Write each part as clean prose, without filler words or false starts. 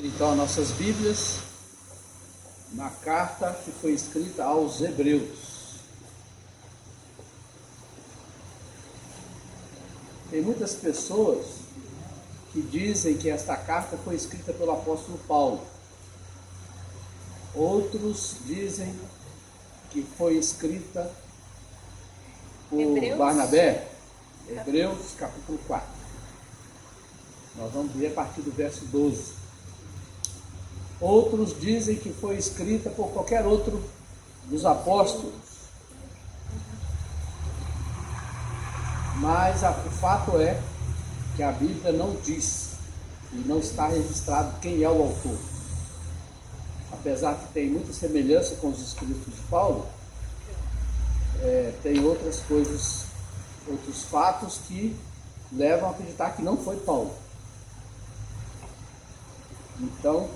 Então, nossas Bíblias, na carta que foi escrita aos Hebreus. Tem muitas pessoas que dizem que esta carta foi escrita pelo apóstolo Paulo. Outros dizem que foi escrita por Barnabé. Hebreus capítulo 4. Nós vamos ler a partir do verso 12. Outros dizem que foi escrita por qualquer outro dos apóstolos. Mas o fato é que a Bíblia não diz e não está registrado quem é o autor. Apesar que tem muita semelhança com os escritos de Paulo, tem outras coisas, outros fatos que levam a acreditar que não foi Paulo. Então,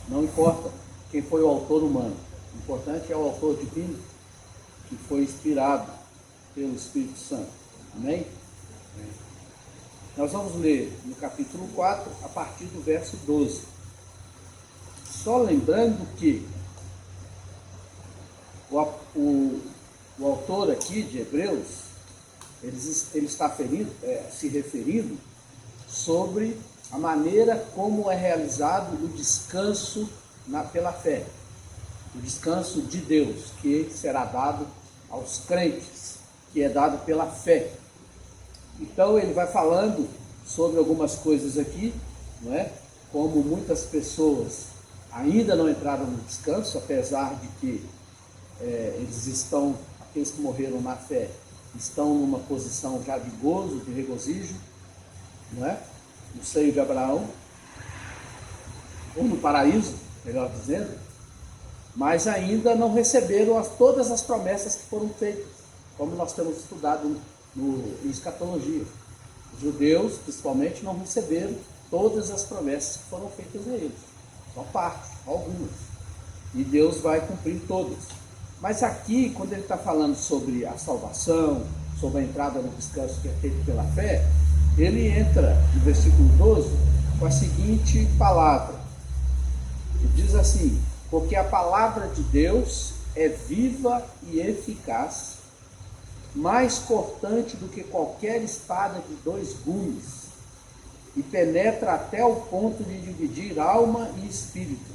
não importa quem foi o autor humano, o importante é o autor divino que foi inspirado pelo Espírito Santo. Amém? Amém. Nós vamos ler no capítulo 4, a partir do verso 12. Só lembrando que o autor aqui de Hebreus, ele está se referindo sobre a maneira como é realizado o descanso pela fé, o descanso de Deus, que será dado aos crentes, que é dado pela fé. Então ele vai falando sobre algumas coisas aqui, não é? Como muitas pessoas ainda não entraram no descanso, apesar de que aqueles que morreram na fé, estão numa posição já de gozo, de regozijo, não é? No seio de Abraão, ou no paraíso, melhor dizendo, mas ainda não receberam todas as promessas que foram feitas, como nós temos estudado em escatologia. Os judeus, principalmente, não receberam todas as promessas que foram feitas a eles, só parte, algumas, e Deus vai cumprir todas. Mas aqui, quando ele está falando sobre a salvação, sobre a entrada no descanso que é feito pela fé, ele entra no versículo 12 com a seguinte palavra, que diz assim: porque a palavra de Deus é viva e eficaz, mais cortante do que qualquer espada de 2 gumes, e penetra até o ponto de dividir alma e espírito,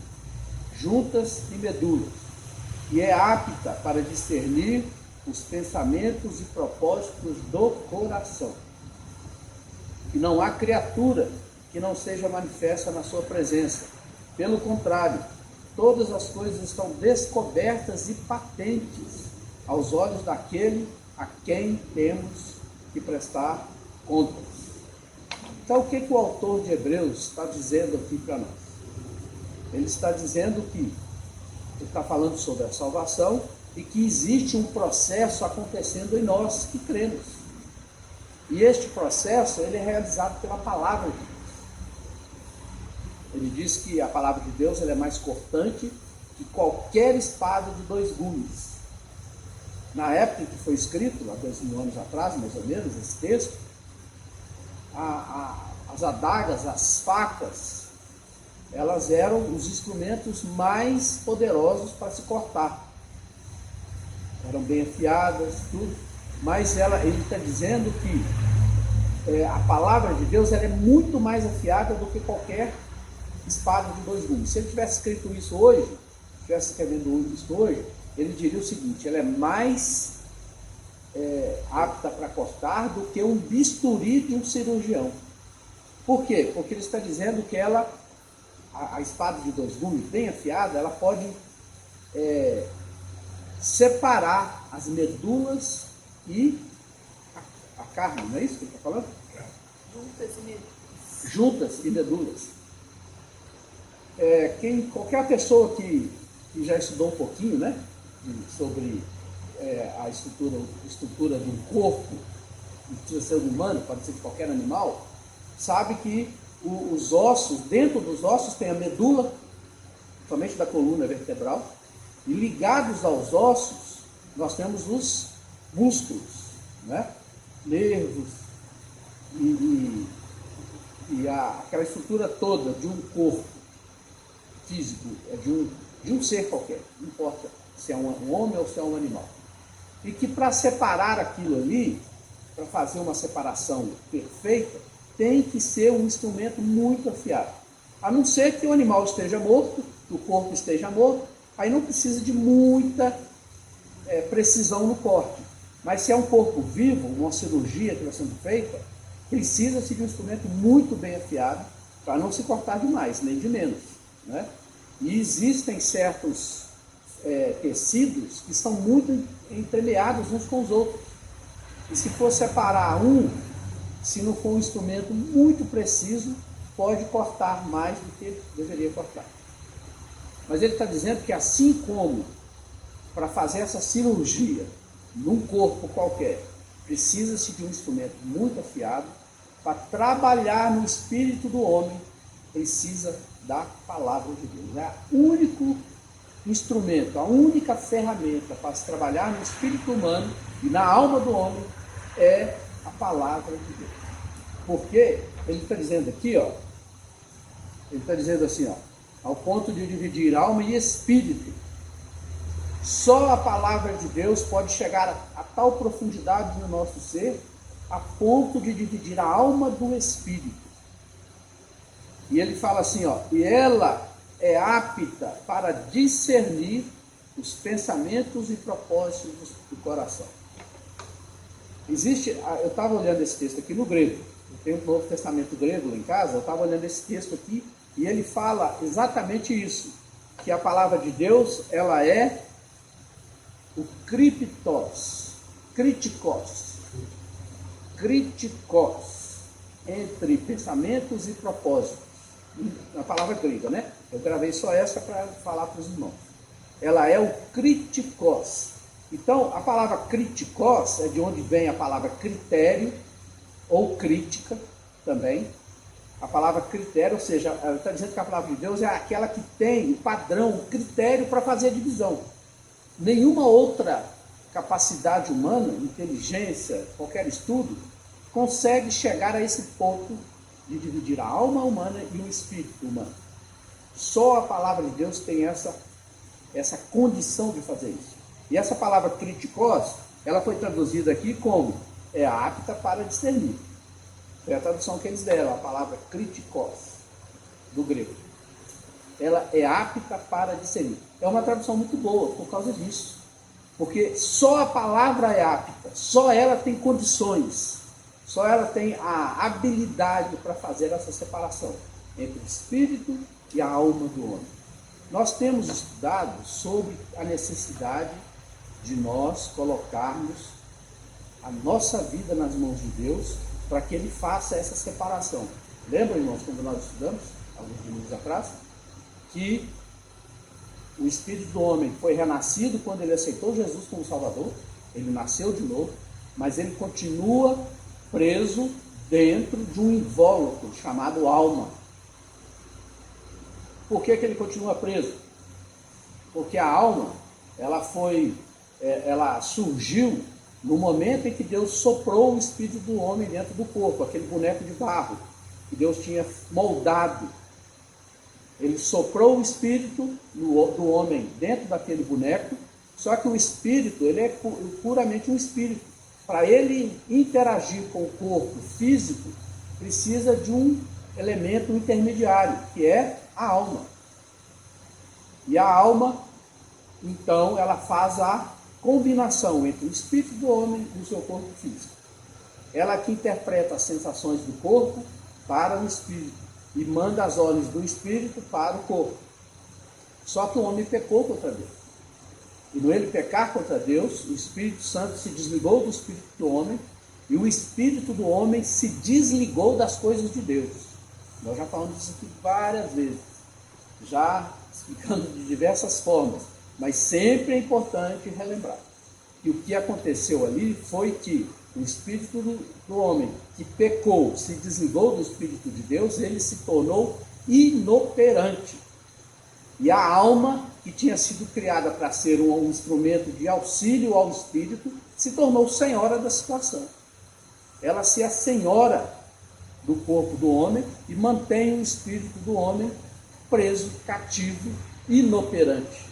juntas e medulas, e é apta para discernir os pensamentos e propósitos do coração. E não há criatura que não seja manifesta na sua presença. Pelo contrário, todas as coisas estão descobertas e patentes aos olhos daquele a quem temos que prestar contas. Então, o que o autor de Hebreus está dizendo aqui para nós? Ele está dizendo que ele está falando sobre a salvação e que existe um processo acontecendo em nós que cremos. E este processo ele é realizado pela palavra de Deus. Ele diz que a palavra de Deus ela é mais cortante que qualquer espada de 2 gumes. Na época que foi escrito, há 2000 anos atrás, mais ou menos, esse texto, as adagas, as facas, elas eram os instrumentos mais poderosos para se cortar. Eram bem afiadas, tudo. Mas ele está dizendo que a palavra de Deus ela é muito mais afiada do que qualquer espada de 2 gumes. Se ele tivesse escrito isso hoje, estivesse escrevendo isso hoje, ele diria o seguinte: ela é mais apta para cortar do que um bisturi de um cirurgião. Por quê? Porque ele está dizendo que a espada de 2 gumes, bem afiada, ela pode separar as medulas e a carne, não é isso que ele está falando? Juntas e medulas. Qualquer pessoa que já estudou um pouquinho, né, sobre a estrutura de um corpo, não precisa ser humano, pode ser de qualquer animal, sabe que os ossos, dentro dos ossos tem a medula, somente da coluna vertebral, e ligados aos ossos nós temos os músculos, né? Nervos e aquela estrutura toda de um corpo físico, de um ser qualquer, não importa se é um homem ou se é um animal. E que para separar aquilo ali, para fazer uma separação perfeita, tem que ser um instrumento muito afiado. A não ser que o animal esteja morto, que o corpo esteja morto, aí não precisa de muita precisão no corte. Mas se é um corpo vivo, uma cirurgia que está sendo feita, precisa-se de um instrumento muito bem afiado para não se cortar de mais, nem de menos, né? E existem certos tecidos que estão muito entremeados uns com os outros. E se for separar se não for um instrumento muito preciso, pode cortar mais do que deveria cortar. Mas ele está dizendo que assim como para fazer essa cirurgia num corpo qualquer, precisa-se de um instrumento muito afiado, para trabalhar no espírito do homem, precisa da palavra de Deus. É o único instrumento, a única ferramenta para se trabalhar no espírito humano e na alma do homem é a palavra de Deus. Porque ele está dizendo aqui, ele está dizendo assim, ao ponto de dividir alma e espírito. Só a palavra de Deus pode chegar a tal profundidade no nosso ser, a ponto de dividir a alma do espírito. E ele fala assim, e ela é apta para discernir os pensamentos e propósitos do coração. Eu estava olhando esse texto aqui no grego, eu tenho um Novo Testamento grego lá em casa, eu estava olhando esse texto aqui, e ele fala exatamente isso, que a palavra de Deus, ela é o kritikos, entre pensamentos e propósitos, na palavra grega, né? Eu gravei só essa para falar para os irmãos. Ela é o kritikos. Então, a palavra kritikos é de onde vem a palavra critério, ou crítica também. A palavra critério, ou seja, ela está dizendo que a palavra de Deus é aquela que tem o padrão, o critério para fazer a divisão. Nenhuma outra capacidade humana, inteligência, qualquer estudo, consegue chegar a esse ponto de dividir a alma humana e o espírito humano. Só a palavra de Deus tem essa condição de fazer isso. E essa palavra kritikos, ela foi traduzida aqui como é apta para discernir. Foi a tradução que eles deram, a palavra kritikos, do grego. Ela é apta para discernir. É uma tradução muito boa por causa disso. Porque só a palavra é apta, só ela tem condições, só ela tem a habilidade para fazer essa separação entre o espírito e a alma do homem. Nós temos estudado sobre a necessidade de nós colocarmos a nossa vida nas mãos de Deus para que Ele faça essa separação. Lembra, irmãos, quando nós estudamos, alguns minutos atrás, que o espírito do homem foi renascido quando ele aceitou Jesus como Salvador, ele nasceu de novo, mas ele continua preso dentro de um invólucro chamado alma. Por que ele continua preso? Porque a alma, ela surgiu no momento em que Deus soprou o espírito do homem dentro do corpo, aquele boneco de barro que Deus tinha moldado. Ele soprou o espírito do homem dentro daquele boneco, só que o espírito, ele é puramente um espírito. Para ele interagir com o corpo físico, precisa de um elemento intermediário, que é a alma. E a alma, então, ela faz a combinação entre o espírito do homem e o seu corpo físico. Ela que interpreta as sensações do corpo para o espírito e manda as ordens do espírito para o corpo. Só que o homem pecou contra Deus. E no ele pecar contra Deus, o Espírito Santo se desligou do espírito do homem e o espírito do homem se desligou das coisas de Deus. Nós já falamos disso aqui várias vezes, já explicando de diversas formas, mas sempre é importante relembrar que o que aconteceu ali foi que o espírito do homem que pecou, se desligou do espírito de Deus, ele se tornou inoperante. E a alma, que tinha sido criada para ser um instrumento de auxílio ao espírito, se tornou senhora da situação. Ela se assenhora do corpo do homem e mantém o espírito do homem preso, cativo, inoperante.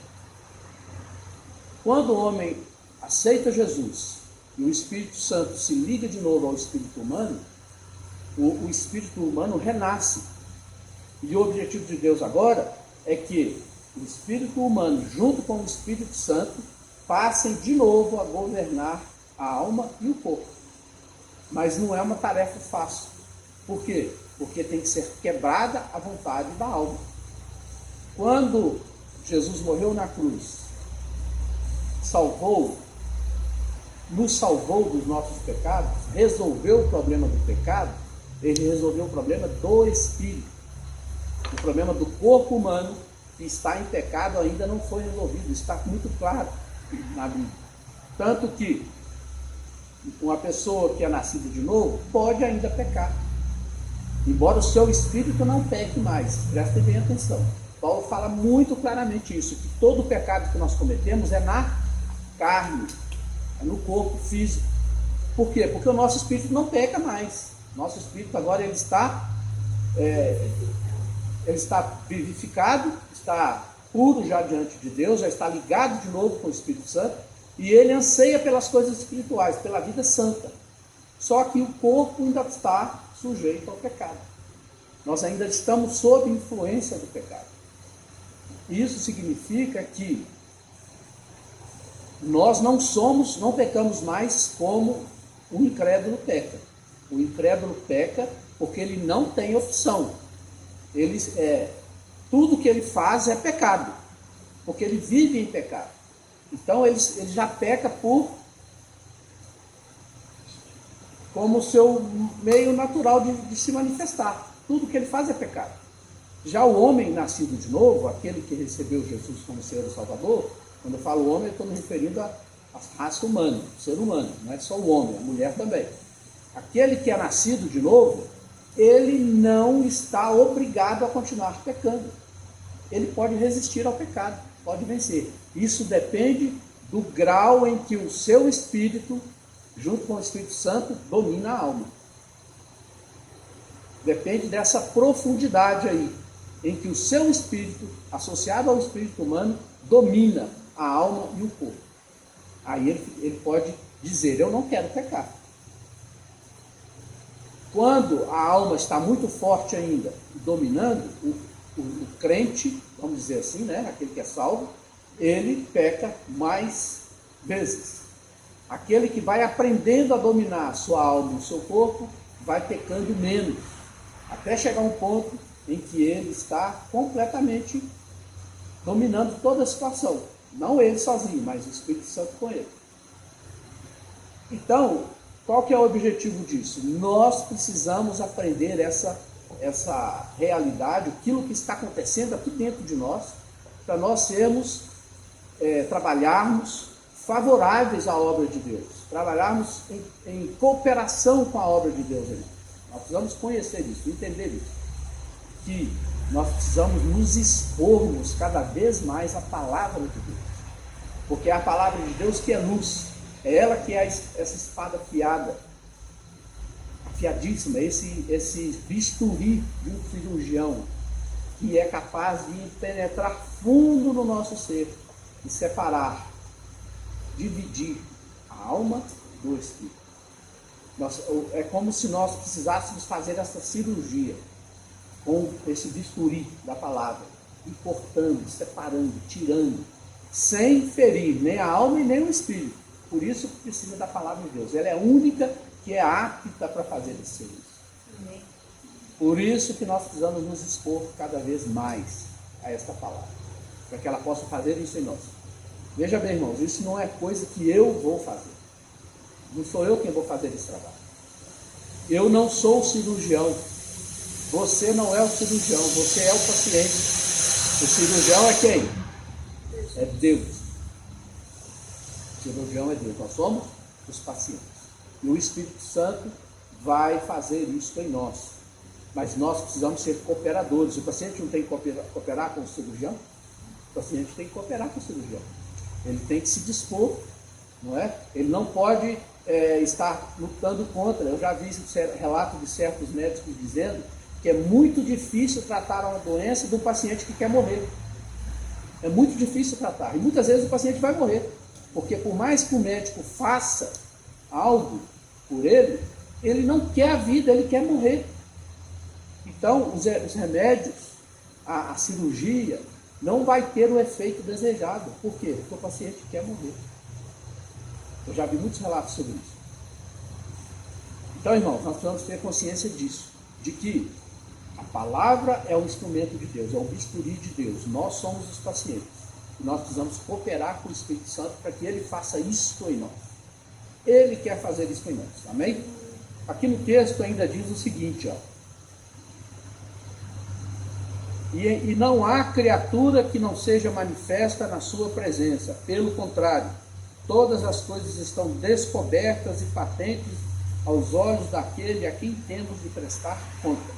Quando o homem aceita Jesus e o Espírito Santo se liga de novo ao espírito humano, o espírito humano renasce. E o objetivo de Deus agora é que o espírito humano, junto com o Espírito Santo, passem de novo a governar a alma e o corpo. Mas não é uma tarefa fácil. Por quê? Porque tem que ser quebrada a vontade da alma. Quando Jesus morreu na cruz, nos salvou dos nossos pecados, resolveu o problema do pecado, ele resolveu o problema do espírito. O problema do corpo humano, que está em pecado, ainda não foi resolvido. Está muito claro na Bíblia. Tanto que uma pessoa que é nascida de novo pode ainda pecar, embora o seu espírito não peque mais. Prestem bem atenção. Paulo fala muito claramente isso, que todo o pecado que nós cometemos é na carne, é no corpo físico. Por quê? Porque o nosso espírito não peca mais. Nosso espírito agora ele está vivificado, está puro já diante de Deus, já está ligado de novo com o Espírito Santo, e ele anseia pelas coisas espirituais, pela vida santa. Só que o corpo ainda está sujeito ao pecado. Nós ainda estamos sob influência do pecado. Isso significa que nós não pecamos mais como o incrédulo peca. O incrédulo peca porque ele não tem opção. Tudo que ele faz é pecado, porque ele vive em pecado. Então ele já peca como seu meio natural de se manifestar. Tudo que ele faz é pecado. Já o homem nascido de novo, aquele que recebeu Jesus como Senhor e Salvador, quando eu falo homem, eu estou me referindo à raça humana, ao ser humano, não é só o homem, a mulher também. Aquele que é nascido de novo, ele não está obrigado a continuar pecando. Ele pode resistir ao pecado, pode vencer. Isso depende do grau em que o seu espírito, junto com o Espírito Santo, domina a alma. Depende dessa profundidade aí, em que o seu espírito, associado ao espírito humano, domina a alma e o corpo. Aí ele pode dizer: eu não quero pecar. Quando a alma está muito forte ainda, dominando, o crente, vamos dizer assim, né, aquele que é salvo, ele peca mais vezes. Aquele que vai aprendendo a dominar a sua alma e o seu corpo, vai pecando menos, até chegar um ponto em que ele está completamente dominando toda a situação. Não ele sozinho, mas o Espírito Santo com ele. Então, qual que é o objetivo disso? Nós precisamos aprender essa realidade, aquilo que está acontecendo aqui dentro de nós, para nós sermos, trabalharmos favoráveis à obra de Deus, trabalharmos em cooperação com a obra de Deus. Nós precisamos conhecer isso, entender isso, que nós precisamos nos expormos cada vez mais à palavra de Deus, porque é a palavra de Deus que é luz, é ela que é essa espada afiadíssima, esse bisturi de um cirurgião, que é capaz de penetrar fundo no nosso ser e separar, dividir a alma do espírito. É como se nós precisássemos fazer essa cirurgia com esse bisturi da palavra, e cortando, separando, tirando, sem ferir nem a alma e nem o espírito. Por isso precisa da palavra de Deus. Ela é a única que é apta para fazer esse serviço. Por isso que nós precisamos nos expor cada vez mais a esta palavra, para que ela possa fazer isso em nós. Veja bem, irmãos, isso não é coisa que eu vou fazer. Não sou eu quem vou fazer esse trabalho. Eu não sou o cirurgião. Você não é o cirurgião, você é o paciente. O cirurgião é quem? É Deus. O cirurgião é Deus. Nós somos os pacientes. E o Espírito Santo vai fazer isso em nós. Mas nós precisamos ser cooperadores. O paciente não tem que cooperar com o cirurgião? O paciente tem que cooperar com o cirurgião. Ele tem que se dispor, não é? Ele não pode estar lutando contra. Eu já vi relato de certos médicos dizendo que é muito difícil tratar uma doença de um paciente que quer morrer. É muito difícil tratar. E muitas vezes o paciente vai morrer. Porque por mais que o médico faça algo por ele, ele não quer a vida, ele quer morrer. Então, os remédios, a cirurgia, não vai ter o efeito desejado. Por quê? Porque o paciente quer morrer. Eu já vi muitos relatos sobre isso. Então, irmãos, nós precisamos ter consciência disso, de que a palavra é o instrumento de Deus, é o bisturi de Deus. Nós somos os pacientes. E nós precisamos cooperar com o Espírito Santo para que ele faça isso em nós. Ele quer fazer isso em nós. Amém? Aqui no texto ainda diz o seguinte, ó. E não há criatura que não seja manifesta na sua presença. Pelo contrário, todas as coisas estão descobertas e patentes aos olhos daquele a quem temos de prestar contas.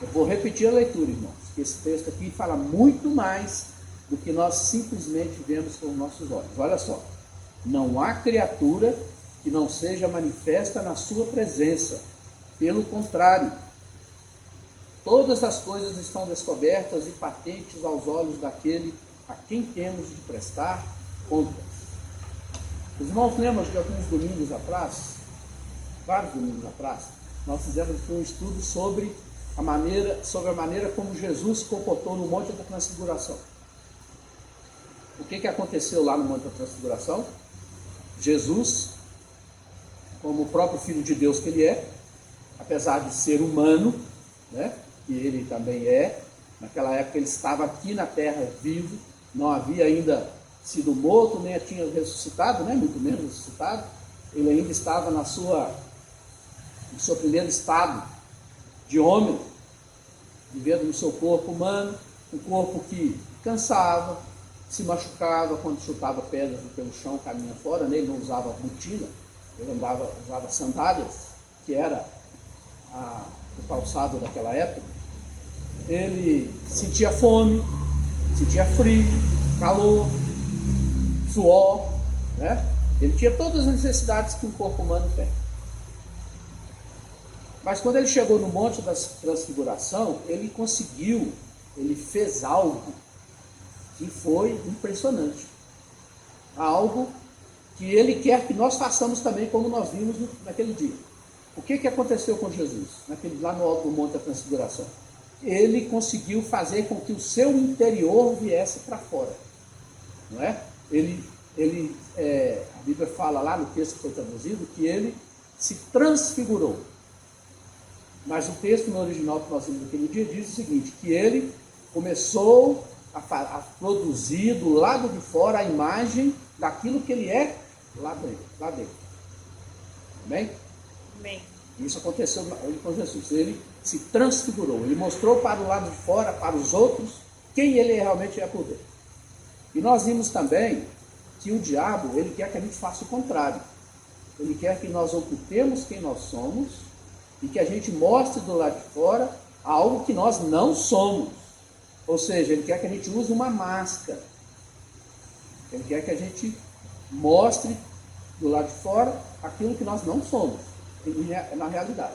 Eu vou repetir a leitura, irmãos, que esse texto aqui fala muito mais do que nós simplesmente vemos com os nossos olhos. Olha só, não há criatura que não seja manifesta na sua presença. Pelo contrário, todas as coisas estão descobertas e patentes aos olhos daquele a quem temos de prestar contas. Os irmãos lembram de alguns domingos atrás, vários domingos atrás, nós fizemos um estudo sobre a maneira como Jesus se comportou no Monte da Transfiguração. O que aconteceu lá no Monte da Transfiguração? Jesus, como o próprio Filho de Deus que ele é, apesar de ser humano, né, que ele também é, naquela época ele estava aqui na terra vivo, não havia ainda sido morto, nem tinha ressuscitado, né, muito menos ressuscitado, ele ainda estava no seu primeiro estado de homem, vivendo no seu corpo humano, um corpo que cansava, se machucava quando chutava pedras pelo chão, caminha fora, né? Ele não usava botina, ele usava sandálias, que era o calçado daquela época. Ele sentia fome, sentia frio, calor, suor, né? Ele tinha todas as necessidades que um corpo humano tem. Mas quando ele chegou no Monte da Transfiguração, ele fez algo que foi impressionante. Algo que ele quer que nós façamos também, como nós vimos naquele dia. O que aconteceu com Jesus, lá no alto do Monte da Transfiguração? Ele conseguiu fazer com que o seu interior viesse para fora. Não é? A Bíblia fala lá no texto que foi traduzido que ele se transfigurou. Mas o texto no original que nós vimos naquele dia diz o seguinte, que ele começou a produzir do lado de fora a imagem daquilo que ele é lá dentro. Amém? Amém. Isso aconteceu com Jesus. Ele se transfigurou. Ele mostrou para o lado de fora, para os outros, quem ele realmente é por dentro. E nós vimos também que o diabo, ele quer que a gente faça o contrário. Ele quer que nós ocultemos quem nós somos e que a gente mostre do lado de fora algo que nós não somos. Ou seja, ele quer que a gente use uma máscara. Ele quer que a gente mostre do lado de fora aquilo que nós não somos, na realidade.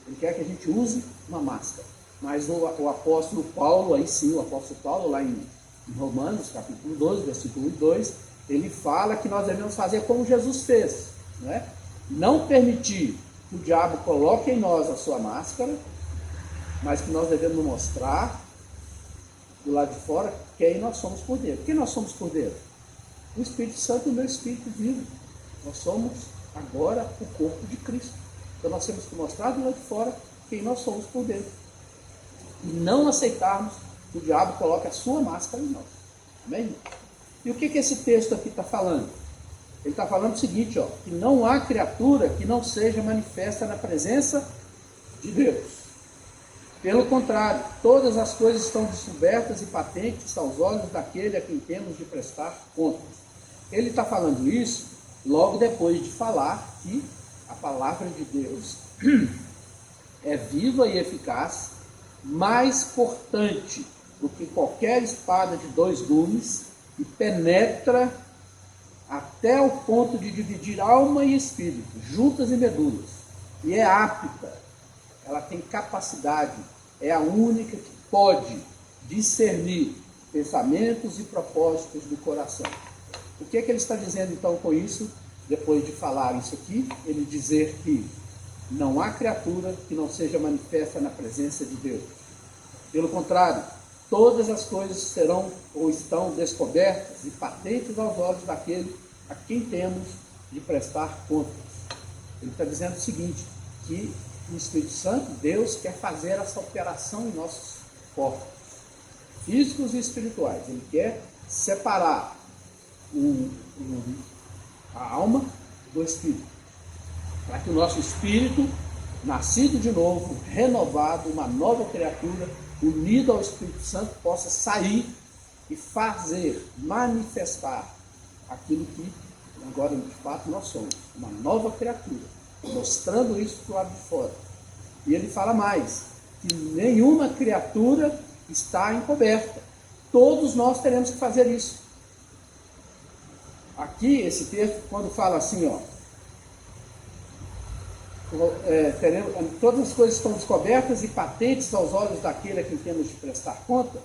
Ele quer que a gente use uma máscara. Mas o apóstolo Paulo, aí sim, o apóstolo Paulo, lá em Romanos, capítulo 12, versículo 2, ele fala que nós devemos fazer como Jesus fez. Né? Não permitir que o diabo coloque em nós a sua máscara, mas que nós devemos mostrar do lado de fora quem nós somos por dentro. Quem nós somos por dentro? O Espírito Santo e o meu Espírito vivo. Nós somos agora o corpo de Cristo. Então nós temos que mostrar do lado de fora quem nós somos por dentro. E não aceitarmos que o diabo coloque a sua máscara em nós. Amém? E o que esse texto aqui está falando? Ele está falando o seguinte, ó, que não há criatura que não seja manifesta na presença de Deus. Pelo contrário, todas as coisas estão descobertas e patentes aos olhos daquele a quem temos de prestar contas. Ele está falando isso logo depois de falar que a palavra de Deus é viva e eficaz, mais cortante do que qualquer espada de 2 gumes, e penetra até o ponto de dividir alma e espírito, juntas e medulas, e é apta, ela tem capacidade, é a única que pode discernir pensamentos e propósitos do coração. O que é que ele está dizendo então com isso? Depois de falar isso aqui, ele dizer que não há criatura que não seja manifesta na presença de Deus. Pelo contrário, todas as coisas serão ou estão descobertas e patentes aos olhos daquele a quem temos de prestar contas. Ele está dizendo o seguinte, que o Espírito Santo, Deus, quer fazer essa operação em nossos corpos, físicos e espirituais. Ele quer separar a alma do espírito, para que o nosso espírito, nascido de novo, renovado, uma nova criatura, unido ao Espírito Santo, possa sair e fazer, manifestar aquilo que agora de fato nós somos, uma nova criatura, mostrando isso para o lado de fora. E ele fala mais, que nenhuma criatura está encoberta, todos nós teremos que fazer isso. Aqui, esse texto, quando fala assim, todas as coisas estão descobertas e patentes aos olhos daquele a quem temos de prestar conta,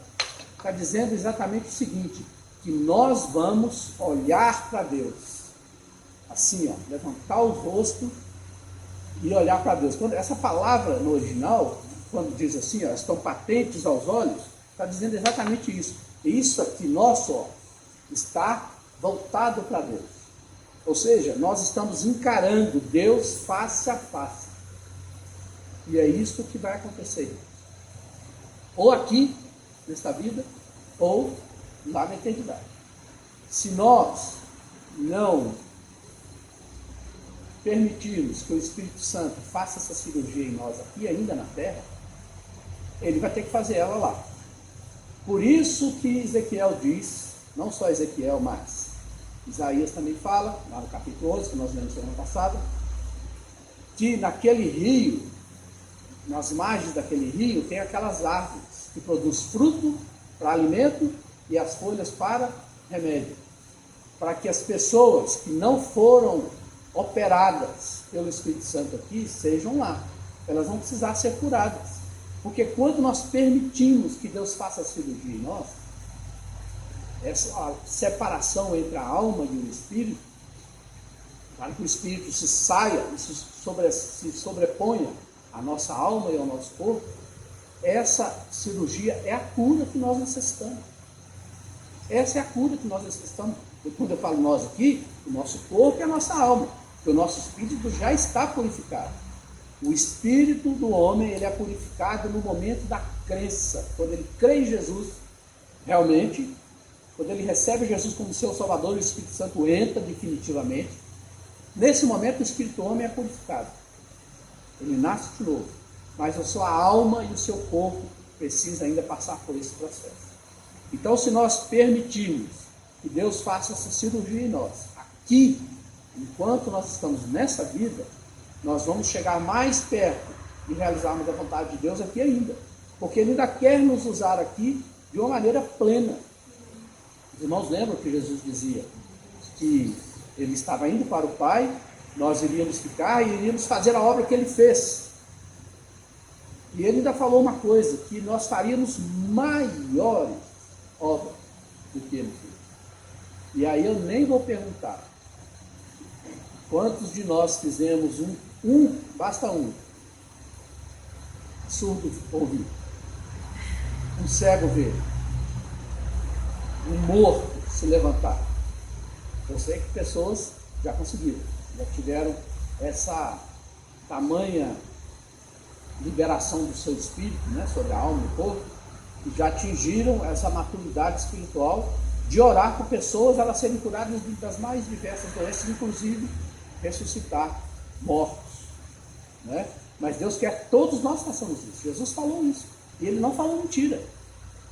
está dizendo exatamente o seguinte, que nós vamos olhar para Deus, assim, levantar o rosto e olhar para Deus. Essa palavra no original, quando diz assim, estão patentes aos olhos, está dizendo exatamente isso. E isso aqui, nosso, está voltado para Deus. Ou seja, nós estamos encarando Deus face a face. E é isso que vai acontecer. Ou aqui, nesta vida, ou lá na eternidade. Se nós não permitirmos que o Espírito Santo faça essa cirurgia em nós aqui, ainda na terra, ele vai ter que fazer ela lá. Por isso que Ezequiel diz, não só Ezequiel, mas Isaías também fala, lá no capítulo 11, que nós lemos semana passada, que naquele rio, nas margens daquele rio, tem aquelas árvores que produzem fruto para alimento e as folhas para remédio. Para que as pessoas que não foram operadas pelo Espírito Santo aqui, sejam lá. Elas vão precisar ser curadas. Porque quando nós permitimos que Deus faça a cirurgia em nós, essa separação entre a alma e o espírito, para que o espírito se saia e se sobreponha à nossa alma e ao nosso corpo, essa cirurgia é a cura que nós necessitamos. Essa é a cura que nós necessitamos. E quando eu falo nós aqui, o nosso corpo é a nossa alma, porque o nosso espírito já está purificado. O espírito do homem, ele é purificado no momento da crença, quando ele crê em Jesus, realmente, quando ele recebe Jesus como seu Salvador, o Espírito Santo entra definitivamente. Nesse momento, o espírito do homem é purificado. Ele nasce de novo. Mas a sua alma e o seu corpo precisam ainda passar por esse processo. Então, se nós permitirmos que Deus faça essa cirurgia em nós, aqui, enquanto nós estamos nessa vida, nós vamos chegar mais perto de realizarmos a vontade de Deus aqui ainda. Porque Ele ainda quer nos usar aqui de uma maneira plena. Os irmãos lembram que Jesus dizia que Ele estava indo para o Pai, nós iríamos ficar e iríamos fazer a obra que Ele fez. E Ele ainda falou uma coisa, que nós faríamos maiores obras do que Ele fez. E aí eu nem vou perguntar quantos de nós fizemos basta um surdo ouvir, um cego ver, um morto se levantar. Eu sei que pessoas já conseguiram, já tiveram essa tamanha liberação do seu espírito, sobre a alma e o corpo, e já atingiram essa maturidade espiritual de orar por pessoas, elas serem curadas das mais diversas doenças, inclusive ressuscitar mortos. Mas Deus quer que todos nós façamos isso. Jesus falou isso. E Ele não falou mentira.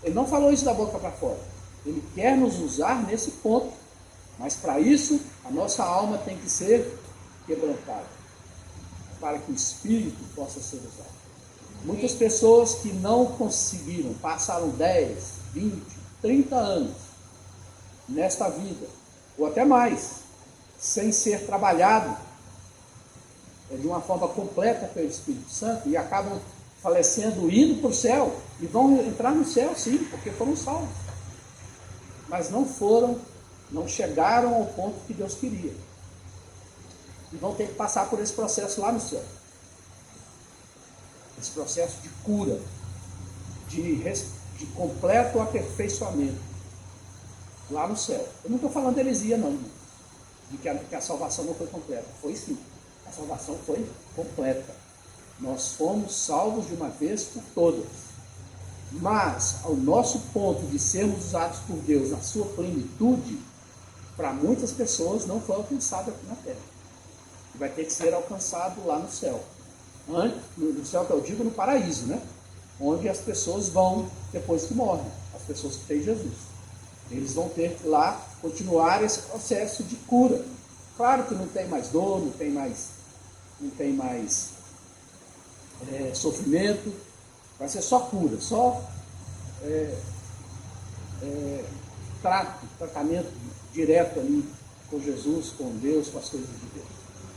Ele não falou isso da boca para fora. Ele quer nos usar nesse ponto. Mas para isso, a nossa alma tem que ser quebrantada, para que o Espírito possa ser usado. Muitas pessoas que não conseguiram, passaram 10, 20, 30 anos nesta vida, ou até mais, sem ser trabalhado de uma forma completa pelo Espírito Santo, e acabam falecendo, indo para o céu, e vão entrar no céu sim, porque foram salvos. Mas não chegaram ao ponto que Deus queria. E vão ter que passar por esse processo lá no céu. Esse processo de cura, de completo aperfeiçoamento, lá no céu. Eu não estou falando de heresia não, de que a salvação não foi completa. Foi sim, a salvação foi completa. Nós fomos salvos de uma vez por todas. Mas, ao nosso ponto de sermos usados por Deus na sua plenitude, para muitas pessoas não foi alcançado aqui na terra. Vai ter que ser alcançado lá no céu. No céu que eu digo, no paraíso, né? Onde as pessoas vão depois que morrem, as pessoas que têm Jesus. Eles vão ter que lá continuar esse processo de cura. Claro que não tem mais dor, não tem mais sofrimento, vai ser só cura, só tratamento direto ali com Jesus, com Deus, com as coisas de Deus.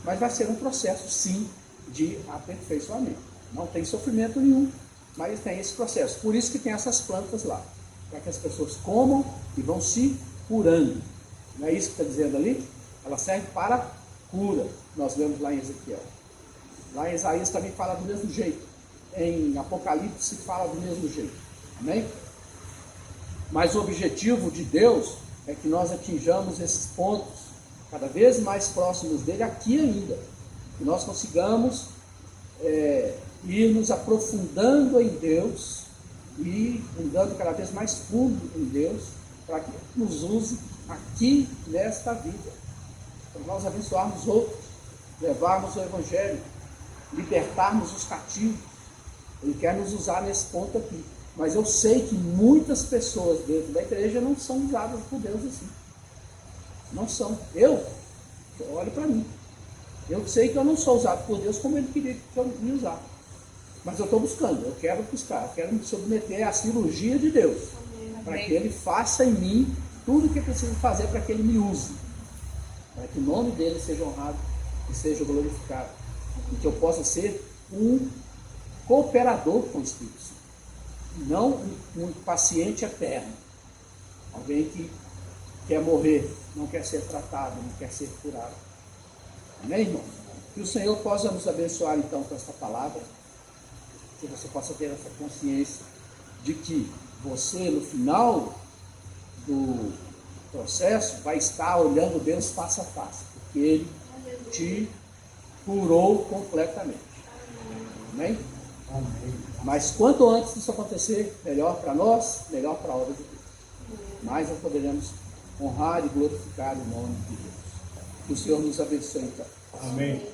Mas vai ser um processo, sim, de aperfeiçoamento. Não tem sofrimento nenhum, mas tem esse processo. Por isso que tem essas plantas lá, para que as pessoas comam e vão se curando. Não é isso que está dizendo ali? Ela serve para cura. Nós vemos lá em Ezequiel. Lá em Isaías também fala do mesmo jeito. Em Apocalipse fala do mesmo jeito. Amém? Mas o objetivo de Deus é que nós atinjamos esses pontos cada vez mais próximos dele aqui ainda. Que nós consigamos ir nos aprofundando em Deus e andando cada vez mais fundo em Deus, para que nos use aqui nesta vida, para nós abençoarmos outros, levarmos o Evangelho, libertarmos os cativos. Ele quer nos usar nesse ponto aqui. Mas eu sei que muitas pessoas dentro da igreja não são usadas por Deus assim. Não são. Olhe para mim. Eu sei que eu não sou usado por Deus como Ele queria que eu me usasse. Mas eu estou buscando, eu quero me submeter à cirurgia de Deus. Para que Ele faça em mim tudo o que eu preciso fazer para que Ele me use. Para que o nome dEle seja honrado e seja glorificado. E que eu possa ser um cooperador com o Espírito Santo. Não um paciente eterno. Alguém que quer morrer, não quer ser tratado, não quer ser curado. Amém, irmão? Que o Senhor possa nos abençoar então com esta palavra. Que você possa ter essa consciência de que você, no final do processo, vai estar olhando Deus face a face. Porque Ele te curou completamente. Amém? Amém. Mas quanto antes disso acontecer, melhor para nós, melhor para a obra de Deus. Mais nós poderemos honrar e glorificar o nome de Deus. Que o Senhor nos abençoe então. Amém.